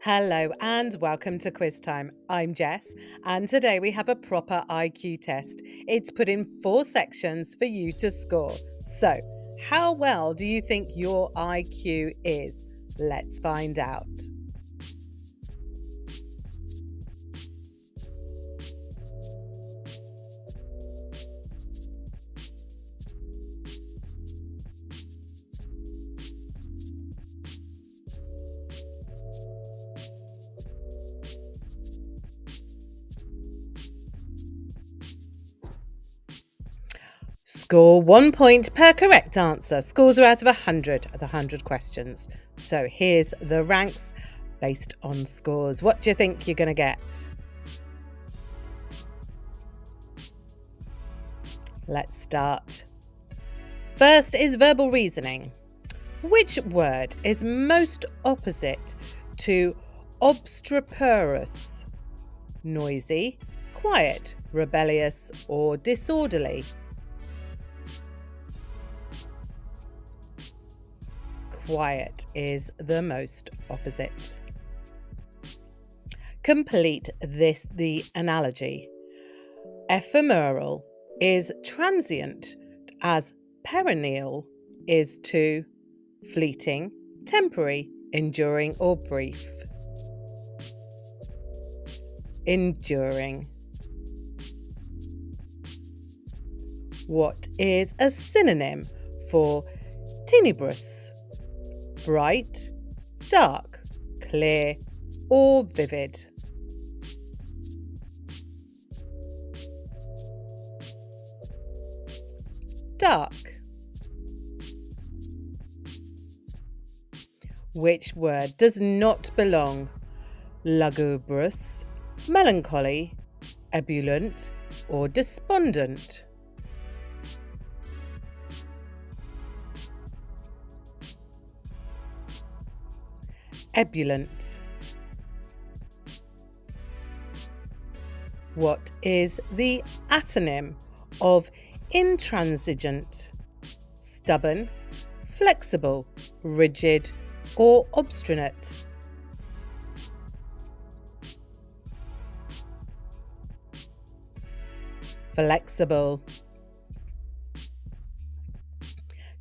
Hello and welcome to Quiz Time. I'm Jess, and today we have a proper IQ test. It's put in 4 sections for you to score. So, how well do you think your IQ is? Let's find out. Score 1 point per correct answer. Scores are out of 100 of the 100 questions. So, here's the ranks based on scores. What do you think you're going to get? Let's start. First is verbal reasoning. Which word is most opposite to obstreperous? Noisy, quiet, rebellious, or disorderly? Quiet is the most opposite. Complete the analogy. Ephemeral is transient, as perennial is to fleeting, temporary, enduring, or brief. Enduring. What is a synonym for tenebrous? Bright, dark, clear, or vivid? Dark. Which word does not belong? Lugubrious, melancholy, ebullient, or despondent? Ebullient. What is the antonym of intransigent? Stubborn, flexible, rigid, or obstinate? Flexible.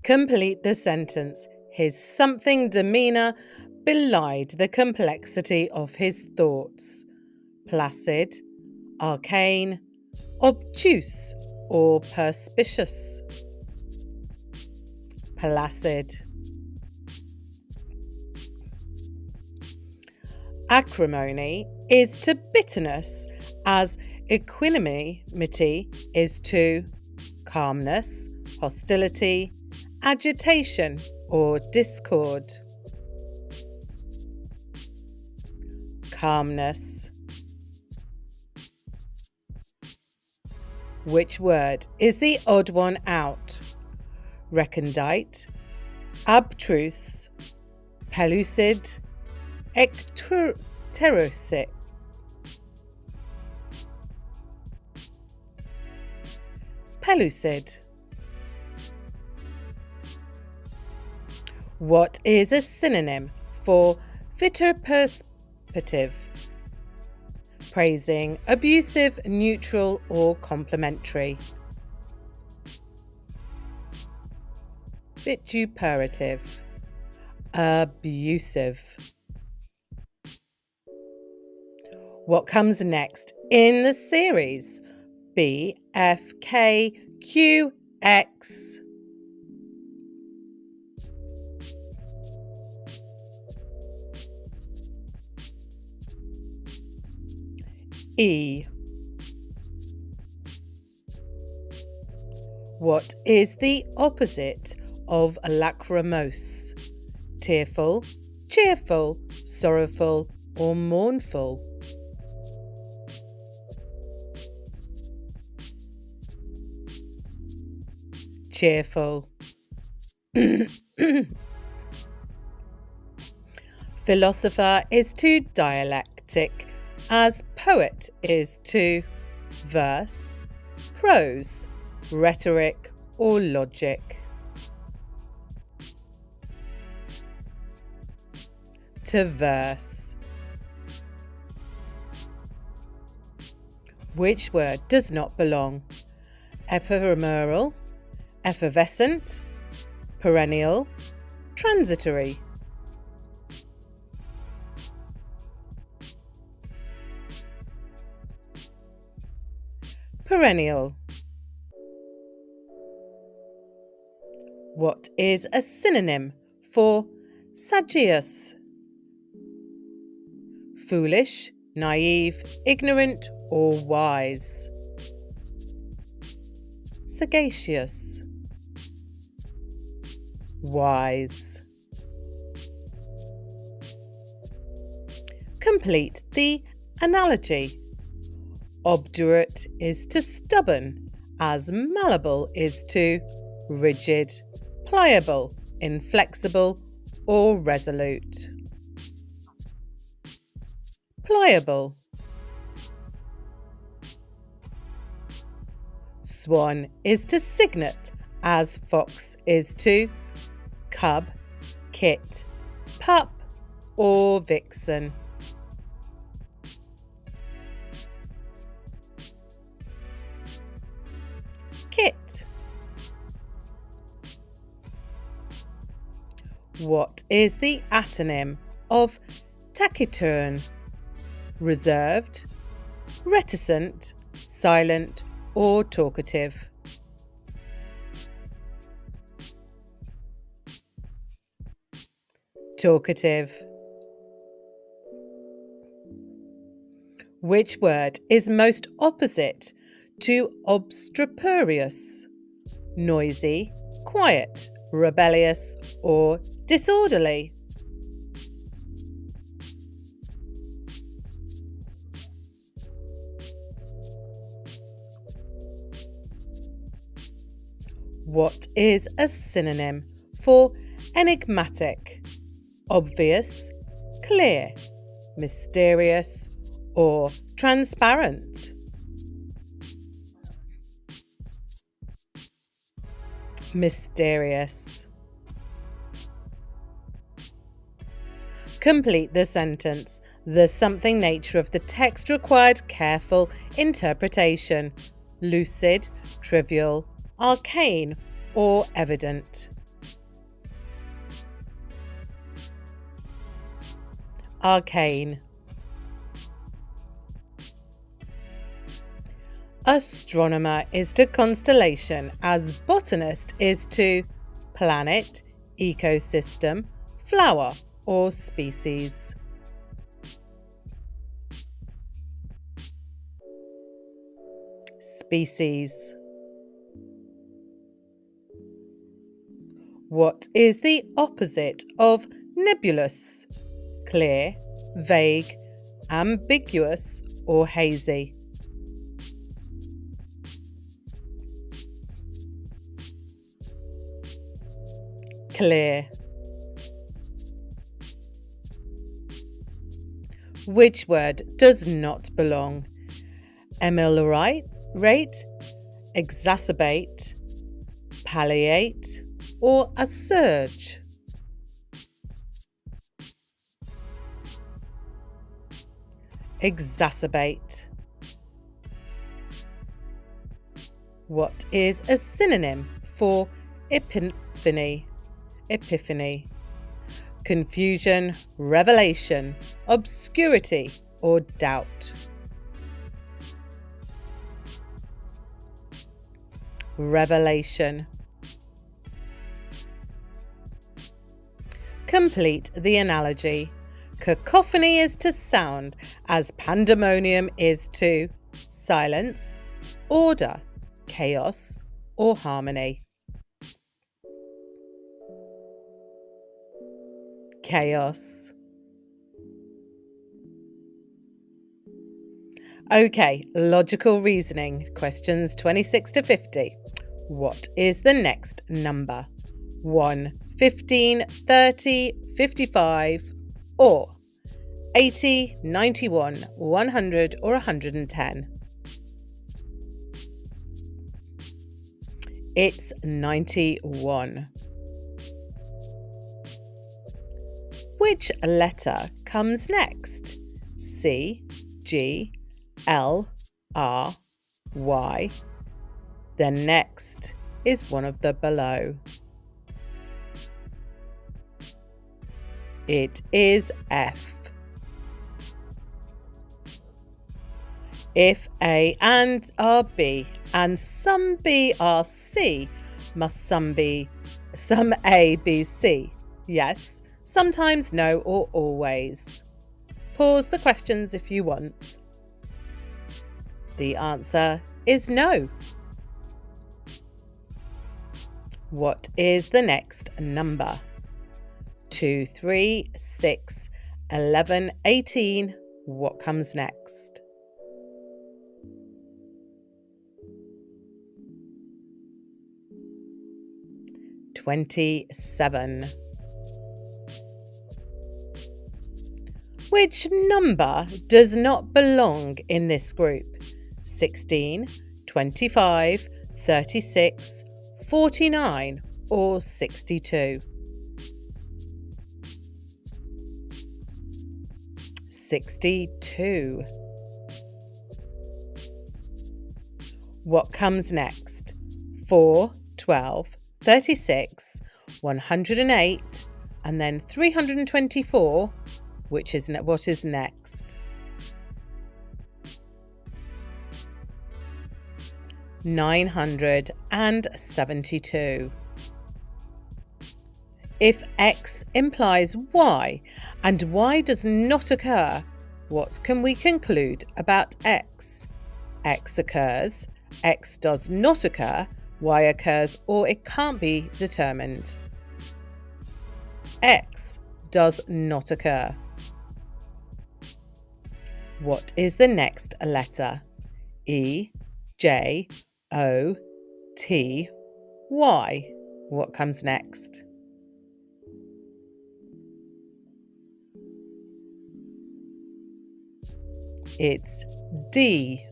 Complete the sentence. His something demeanour belied the complexity of his thoughts. Placid, arcane, obtuse, or perspicuous? Placid. Acrimony is to bitterness as equanimity is to calmness, hostility, agitation, or discord. Calmness. Which word is the odd one out? Recondite, abstruse, pellucid, ecterocyte. Pellucid. What is a synonym for vituperative? Praising, abusive, neutral, or complimentary? Vituperative. Abusive. What comes next in the series? B, F, K, Q, X. E. What is the opposite of lachrymose? Tearful, cheerful, sorrowful, or mournful? Cheerful. Philosopher is to dialectic, as poet is to verse, prose, rhetoric, or logic? To verse. Which word does not belong? Ephemeral, effervescent, perennial, transitory. Perennial. What is a synonym for sagacious? Foolish, naive, ignorant, or wise? Sagacious. Wise. Complete the analogy. Obdurate is to stubborn, as malleable is to rigid, pliable, inflexible, or resolute. Pliable. Swan is to cygnet, as fox is to cub, kit, pup, or vixen. Kit. What is the antonym of taciturn? Reserved, reticent, silent, or talkative? Talkative. Which word is most opposite to obstreperous? Noisy, quiet, rebellious, or disorderly? What is a synonym for enigmatic? Obvious, clear, mysterious, or transparent? Mysterious. Complete the sentence. The something nature of the text required careful interpretation. Lucid, trivial, arcane, or evident. Arcane. Astronomer is to constellation as botanist is to planet, ecosystem, flower, or species. Species. What is the opposite of nebulous? Clear, vague, ambiguous, or hazy? Clear. Which word does not belong? Ameliorate, exacerbate, palliate, or assuage? Exacerbate. What is a synonym for epiphany? Epiphany. Confusion, revelation, obscurity, or doubt? Revelation. Complete the analogy. Cacophony is to sound as pandemonium is to silence, order, chaos, or harmony. Chaos. Okay, logical reasoning. Questions 26 to 50. What is the next number? 1, 15, 30, 55, or 80, 91, 100, or 110? It's 91. Which letter comes next? C, G, L, R, Y. Then next is one of the below. It is F. If A and are B and some B are C, must some A be C? Yes, sometimes, no, or always. Pause the questions if you want. The answer is no. What is the next number? 2, 3, 6, 11, 18. What comes next? 27. Which number does not belong in this group? 16, 25, 36, 49, or 62? 62. What comes next? 4, 12, 36, 108, and then 324. What is next? 972. If X implies Y and Y does not occur, what can we conclude about X? X occurs, X does not occur, Y occurs, or it can't be determined. X does not occur. What is the next letter? E, J, O, T, Y. What comes next? It's D.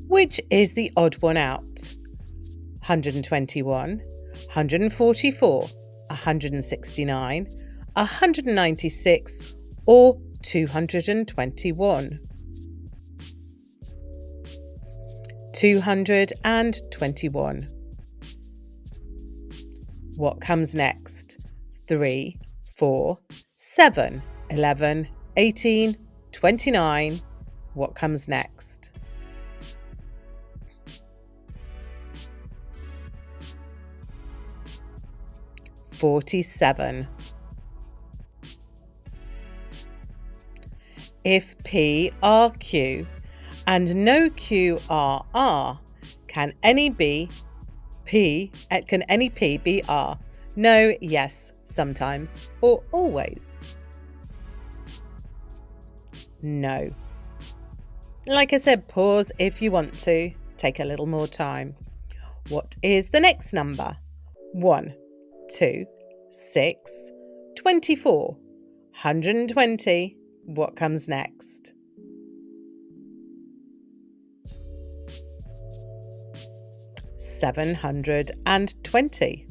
Which is the odd one out? 121, 144, 169, 196, or 221? 221. What comes next? 3, 4, 7, 11, 18, 29. What comes next? 47. If P are Q and no Q are R, can any P be R? No, yes, sometimes, or always? No. Like I said, pause if you want to. Take a little more time. What is the next number? 1, 2, 6, 24, 120. What comes next? 720.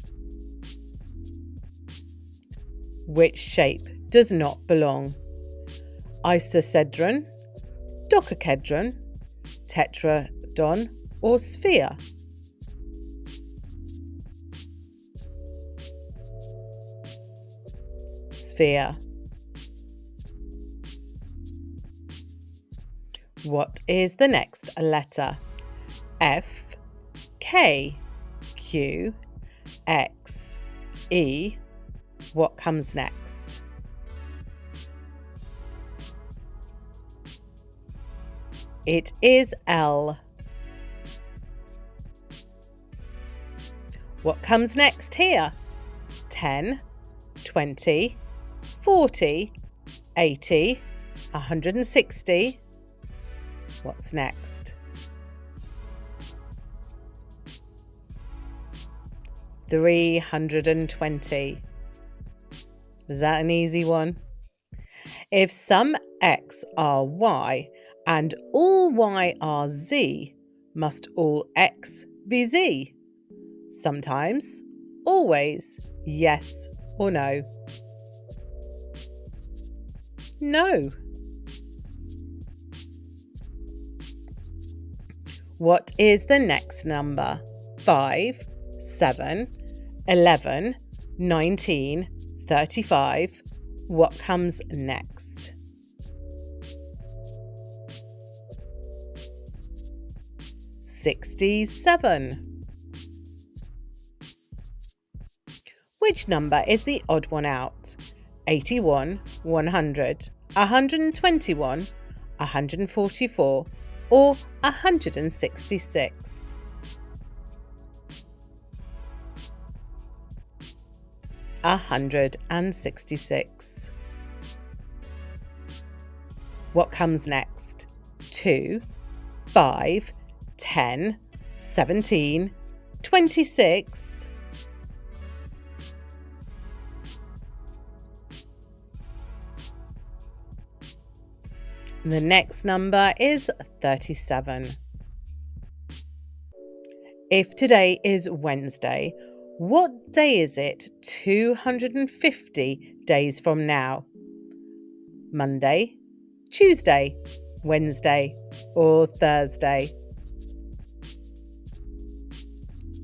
Which shape does not belong? Isosedron, dodecahedron, tetrahedron, or sphere? Sphere. What is the next letter? F, K, Q, X, E. What comes next? It is L. What comes next here? 10, 20, 40, 80, 160. What's next? 320. Was that an easy one? If some X are Y and all Y are Z, must all X be Z? Sometimes, always, yes or no? No. What is the next number? 5, 7, 11, 19, 35. What comes next? $67. Which number is the odd one out? 81, 100, 121, 144, or 166? 166. What comes next? 2, 5, 10, 17, 26. The next number is 37. If today is Wednesday, what day is it 250 days from now? Monday, Tuesday, Wednesday, or Thursday?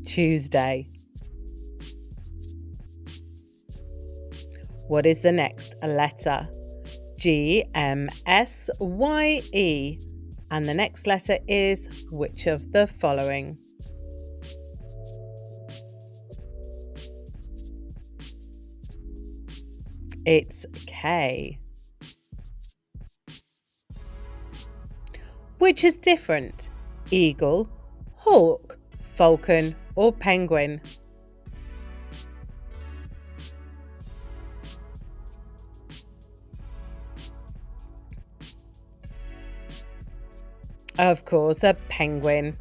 Tuesday. What is the next letter? G, M, S, Y, E. And the next letter is which of the following? It's K. Which is different? Eagle, hawk, falcon, or penguin? Of course, a penguin.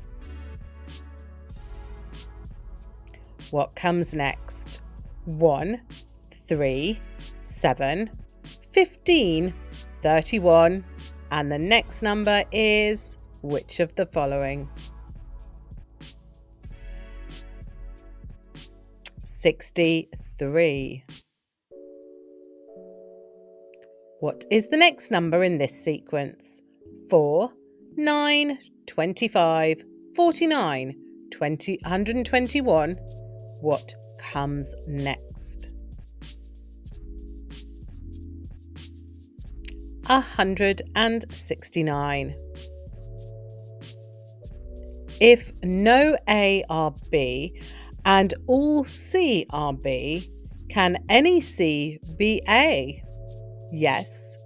What comes next? 1, 3, 7, 15, 31. And the next number is which of the following? 63. What is the next number in this sequence? 4, 9, 25, 49, 121. What comes next? 169. If no A are B and all C are B, can any C be A? Yes,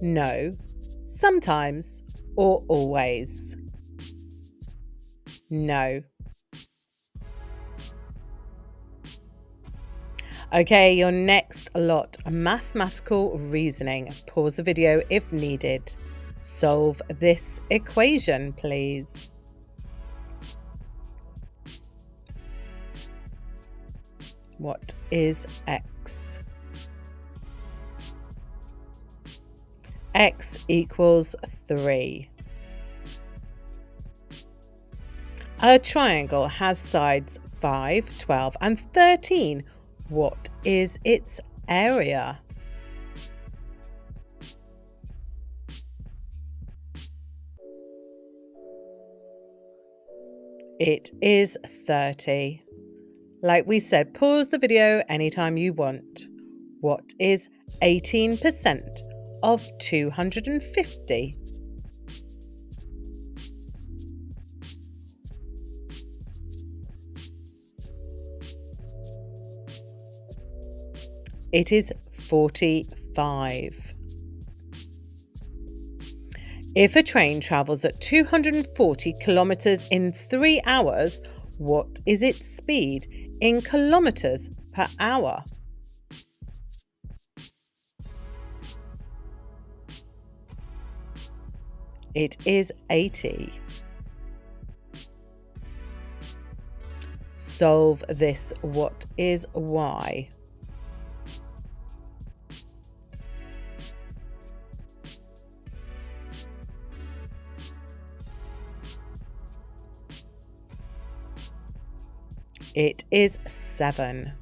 no, sometimes, or always? No. Okay, your next lot, mathematical reasoning. Pause the video if needed. Solve this equation, please. What is x? X equals 3. A triangle has sides 5, 12, and 13. What is its area? It is 30. Like we said, pause the video anytime you want. What is 18% of 250? It is 45. If a train travels at 240 kilometers in 3 hours, what is its speed in kilometers per hour? It is 80. Solve this. What is y? It is 7.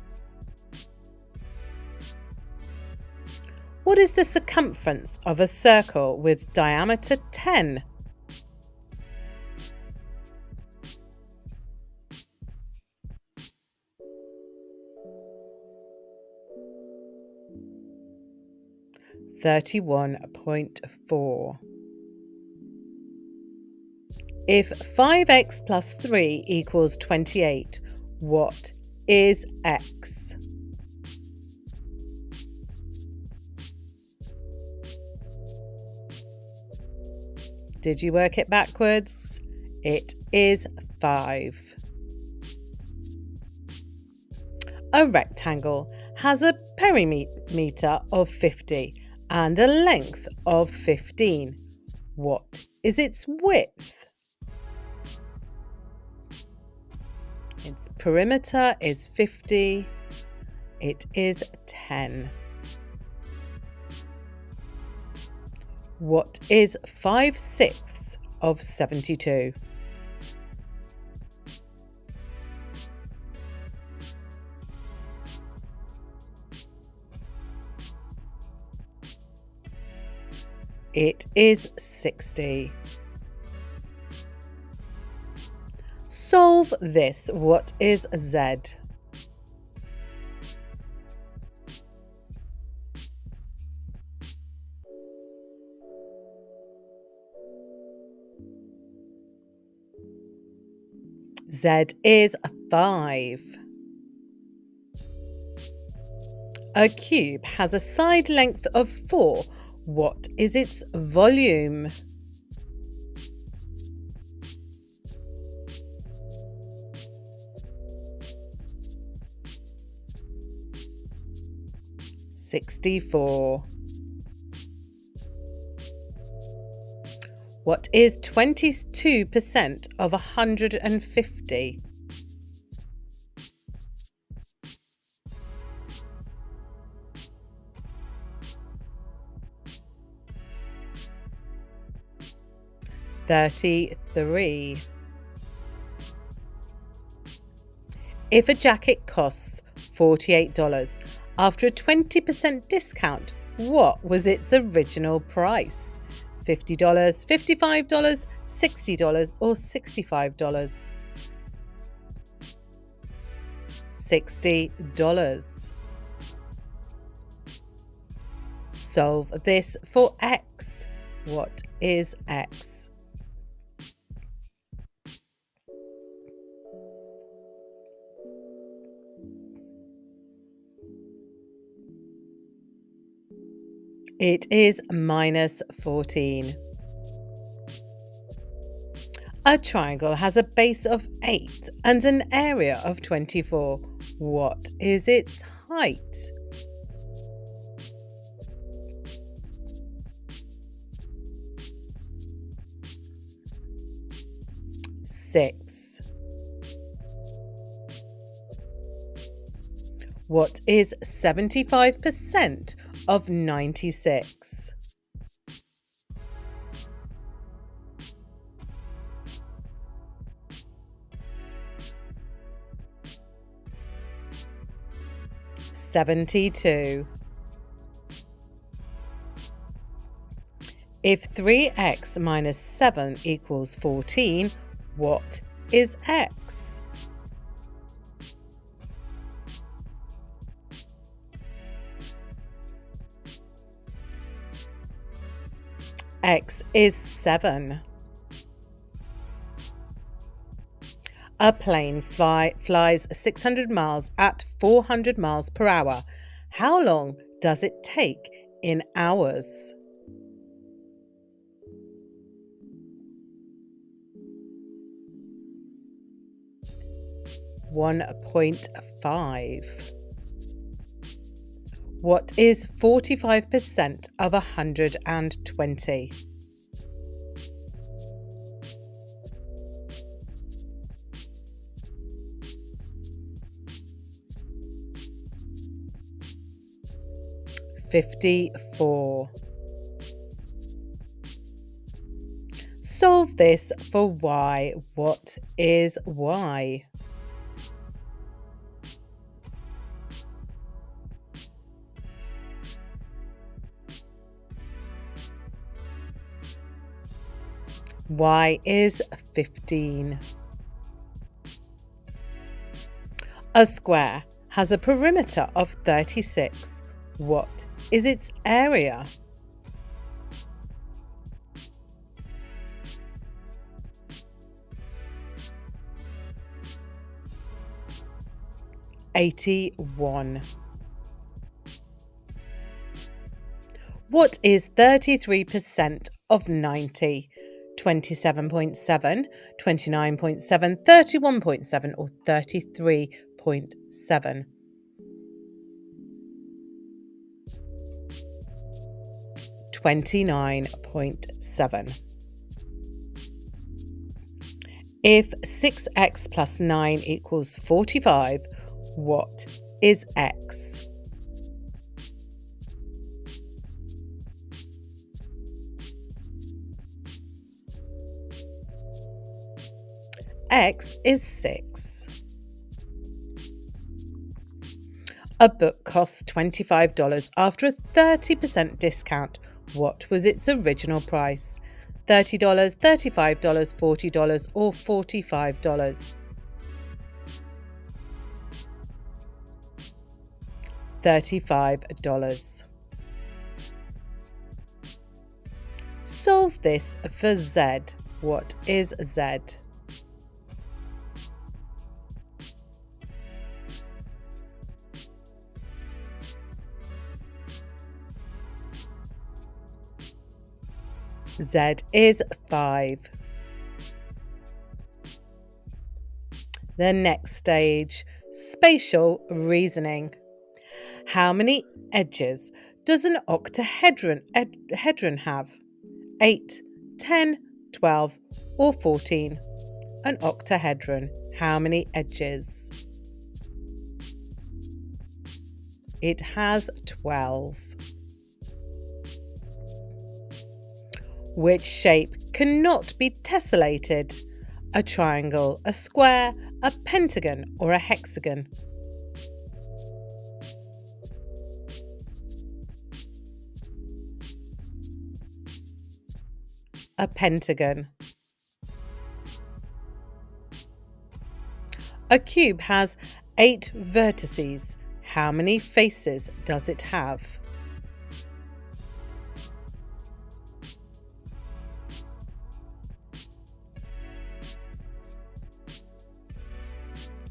What is the circumference of a circle with diameter 10? 31.4. If 5x plus 3 equals 28, what is x? Did you work it backwards? It is 5. A rectangle has a perimeter of 50 and a length of 15. What is its width? Its perimeter is 50. It is 10. What is 5/6 of 72? It is 60. Solve this. What is z? Z is 5. A cube has a side length of 4. What is its volume? (64). What is 22% of 150? (33). If a jacket costs $48, after a 20% discount, what was its original price? $50, $55, $60, or $65? $60. Solve this for x. What is x? It is -14. A triangle has a base of 8 and an area of 24. What is its height? (6). What is 75% of 96? (72). If 3x minus 7 equals 14, what is x? X is 7. A plane flies 600 miles at 400 miles per hour. How long does it take in hours? 1.5. What is 45% of 120? (54). Solve this for y. What is y? Y is 15. A square has a perimeter of 36. What is its area? 81. What is 33% of 90? 27.7, 29.7, 31.7 or 33.7? 29.7. If 6x plus 9 equals 45, what is x? X is 6. A book costs $25 after a 30% discount. What was its original price? $30, $35, $40 or $45? $35. Solve this for Z. What is Z? Z is 5. The next stage, spatial reasoning. How many edges does an octahedron have? 8, 10, 12 or 14? An octahedron, how many edges? It has 12. Which shape cannot be tessellated? A triangle, a square, a pentagon or a hexagon? A pentagon. A cube has 8 vertices. How many faces does it have?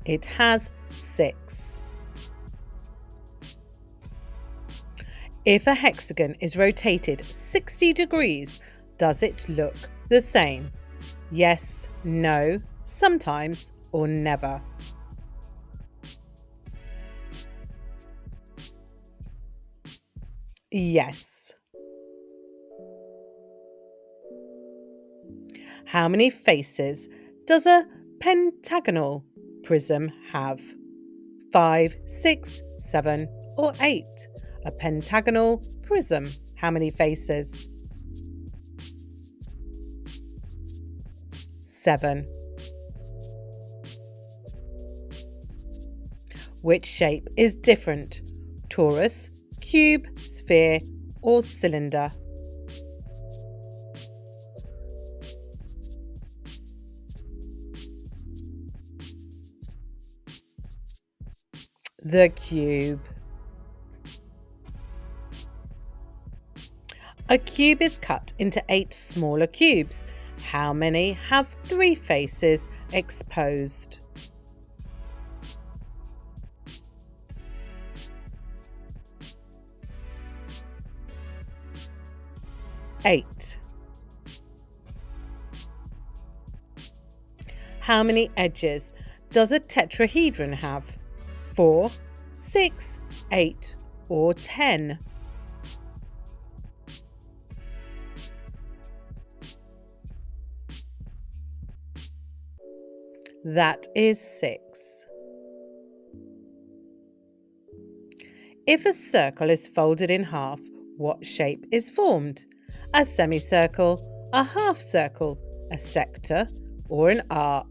It has 6. If a hexagon is rotated 60 degrees, does it look the same? Yes, no, sometimes, or never? Yes. How many faces does a pentagonal prism have? 5, 6, 7 or 8? A pentagonal prism, how many faces? 7. Which shape is different? Torus, cube, sphere or cylinder? The cube. A cube is cut into 8 smaller cubes. How many have 3 faces exposed? 8. How many edges does a tetrahedron have? 4, 6, 8 or 10? That is 6. If a circle is folded in half, what shape is formed? A semicircle, a half circle, a sector or an arc?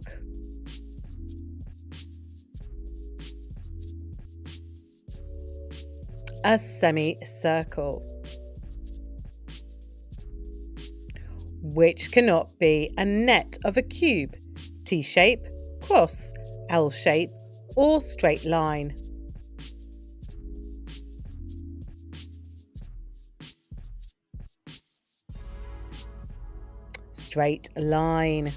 A semicircle. Which cannot be a net of a cube? T-shape, cross, L-shape or straight line? Straight line.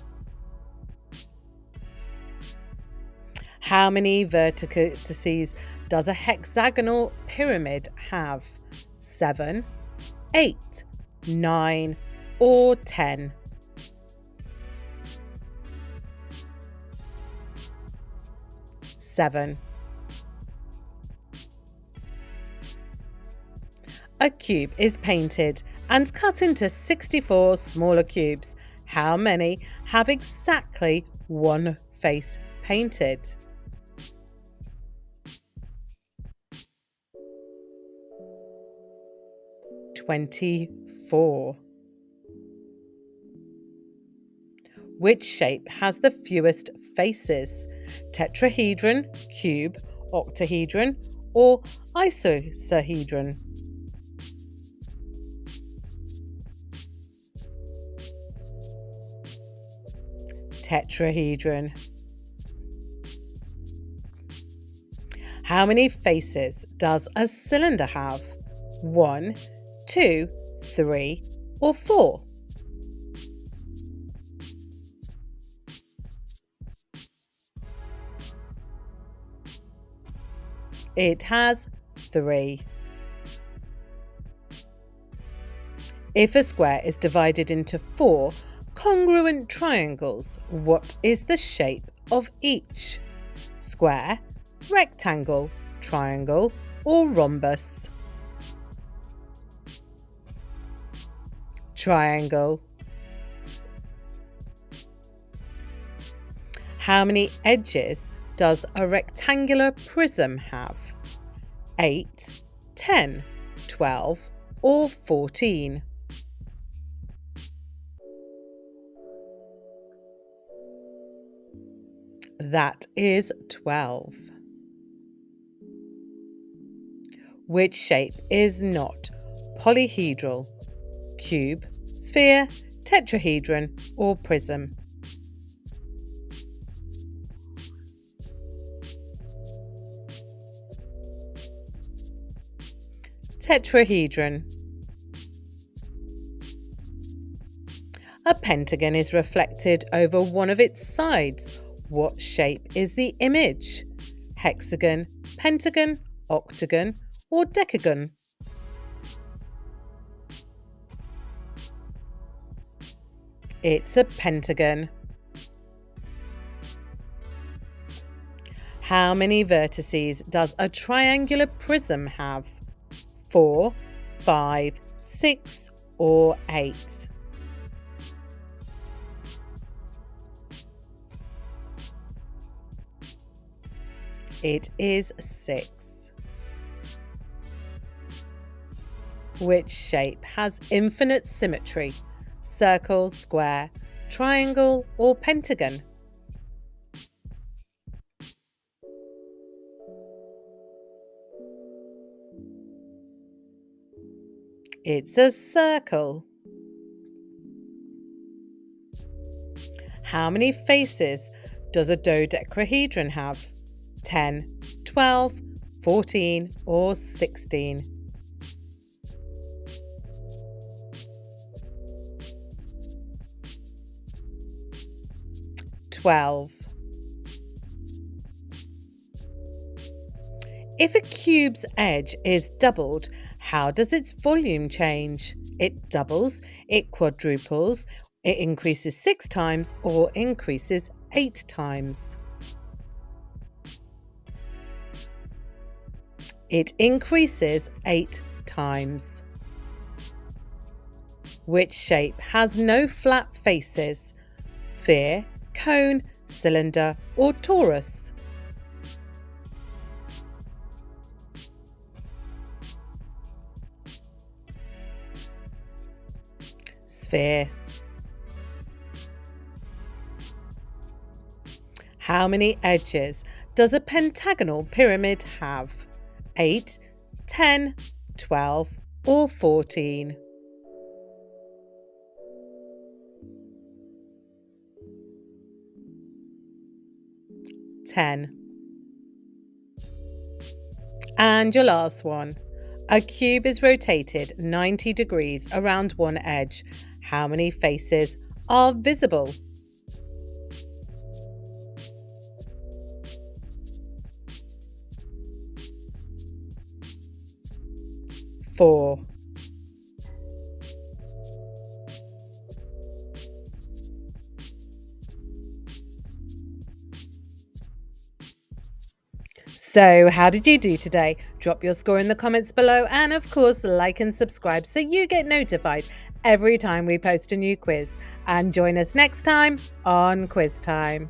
How many vertices does a hexagonal pyramid have? 7, 8, 9, or 10? 7. A cube is painted and cut into 64 smaller cubes. How many have exactly one face painted? 24. Which shape has the fewest faces? Tetrahedron, cube, octahedron, or icosahedron? Tetrahedron. How many faces does a cylinder have? 1, 2, 3, or 4? It has 3. If a square is divided into 4 congruent triangles, what is the shape of each? Square, rectangle, triangle, or rhombus? Triangle. How many edges does a rectangular prism have? 8, 10, 12, or 14? That is 12. Which shape is not polyhedral? Cube, sphere, tetrahedron, or prism? Tetrahedron. A pentagon is reflected over one of its sides. What shape is the image? Hexagon, pentagon, octagon, or decagon? It's a pentagon. How many vertices does a triangular prism have? 4, 5, 6, or 8? It is 6. Which shape has infinite symmetry? Circle, square, triangle, or pentagon? It's a circle. How many faces does a dodecahedron have? 10, 12, 14, or 16? 12. If a cube's edge is doubled, how does its volume change? It doubles, it quadruples, it increases 6 times, or increases 8 times. It increases 8 times. Which shape has no flat faces? Sphere, cone, cylinder, or torus? Sphere. How many edges does a pentagonal pyramid have? 8, 10, 12, or 14? 10. And your last one. A cube is rotated 90 degrees around one edge. How many faces are visible? 4. So, how did you do today? Drop your score in the comments below, and of course, like and subscribe so you get notified every time we post a new quiz. And join us next time on Quiz Time.